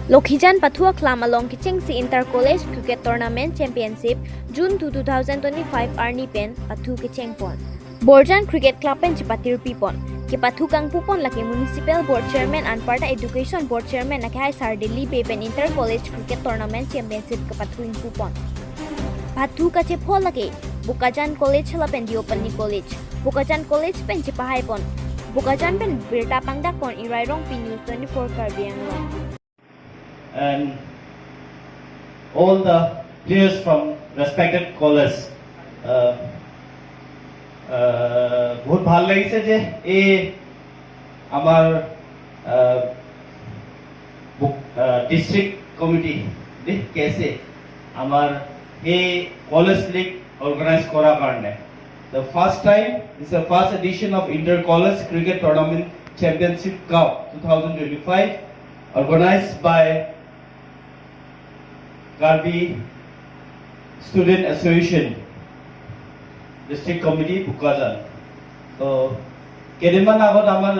Lokhijan Pathua Klam along Kichengsi Inter College Cricket Tournament Championship June 2, 2025 Arni Pen Pathu Kicheng Pon. Borjan Cricket Club and chepathirpi Pon. Kipathu Kangpu Pon Laki Municipal Board Chairman and Parta Education Board Chairman Nakai Sardili Beben Inter College Cricket Tournament Championship Kapathu Ingpu Pon. Pathu Kache Pol Laki Bukajan College Halapen Diopani College. Bukajan College Pen Chipahai Pon. Bukajan Pen Birta Pangdak Pon Irairong P News 24 Karbiang. And all the players from respected colleges बहुत ভাল লাগিছে যে এই আমার district committee কেসে আমার এই college league organise করার কারণে the first time is the first edition of inter college cricket tournament championship cup 2025 organized by Kebi Student Association District Committee Borjan. So, কেইদিনমান আগত আমাৰ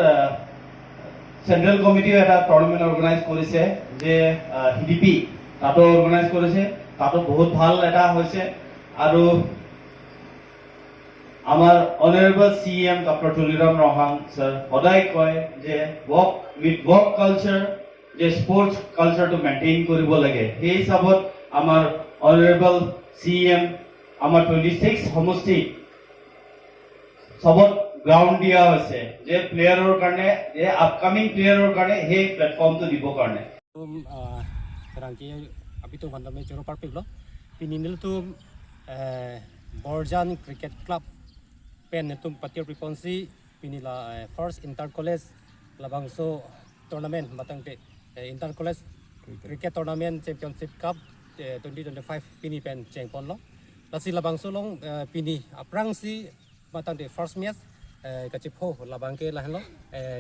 সেন্ট্ৰাল কমিটি এটা টুৰ্নামেন্ট অৰ্গানাইজ কৰিছে যে হিডিপি তাতো অৰ্গানাইজ কৰিছে তাতো বহুত ভাল এটা হৈছে আৰু আমাৰ honourable CM doctor Tuliram Rahman sir সদায় কয় যে ওয়াৰ্ক কালচাৰ যে স্পোৰ্টস কালচাৰটো মেইনটেইন কৰিব লাগে সেই হিচাপত আমাৰ অনাৰেবল সিএম আমাৰ 26 সমষ্টি সবত গ্ৰাউন্ড দিয়া হৈছে যে প্লেয়াৰৰ কাৰণে যে আপকামিং প্লেয়াৰৰ কাৰণে সেই প্ল্যাটফৰ্মটো দিব কাৰণে rangki apitu bandame choro parpiglo pininil tu Borjan Cricket Club pen netum pathirpi ponsi pinila first inter college labangso tournament matangte inter college cricket tournament championship cup 2025 pini pen chengpon lo lasi labangso long pini aprang si matangte first match kachipho labangke lahlo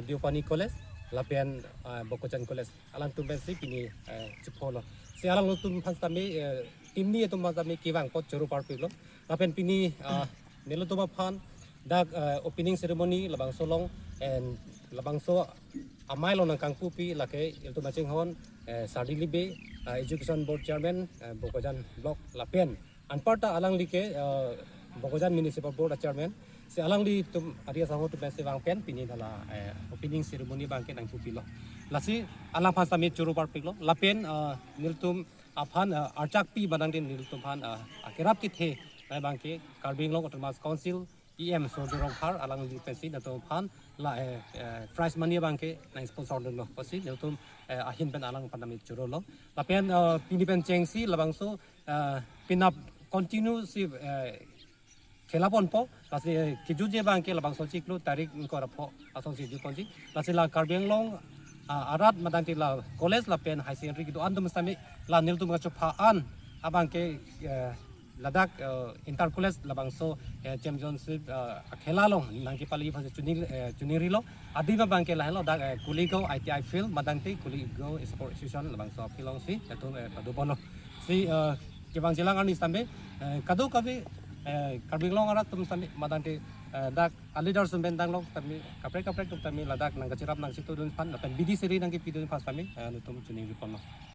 diopani college lapian bokojan college alang tumbensi pini chipolo si alang tum phastami timni etum mazami kiwang pot choru parpiglo lapian pini nelotoma phan dak opening ceremony labangso long and labangso amailo nang kangpupi lake iltu maching hon sardilibe education board chairman bokojan block lapian anparta alang like bokojan municipal board chairman si alang di tum aria sango tu besi wang pen pini dala opening ceremony bangke nang pupilo lasi alang phasami churu parpiglo lapen niltum aphan archakpi badang din niltum phan akerap ki the bangke karbing long autonomous council em sojorong phar alang li pensi nato phan la prize money bangke nang sponsor lo pasi niltum ahin ben alang pandami churu lo lapen pini pen chengsi labangso pinap continue si Kelapon po, kasi kijuje bangke labang soci klu tarik ko rapo asong si jukonji, kasi la karbeng long arat madanti la college la pen high secondary gitu andum sami la nil tum ngachopaan abangke ladak inter college labang so championship khela long nangki pali phase chuniri lo adiba bangke la lo dak kuligo ITI field madanti kuligo sport association labang so filong si itu padubono si kibang silang ani sambe kadu kabi karbing long arat tum sami madanti dak alidar sumben dang long tami kaprek tum tami ladak nang kacirap nang situ dun pan pen bidi seri nang ki pidun pas sami nutum chuni ripono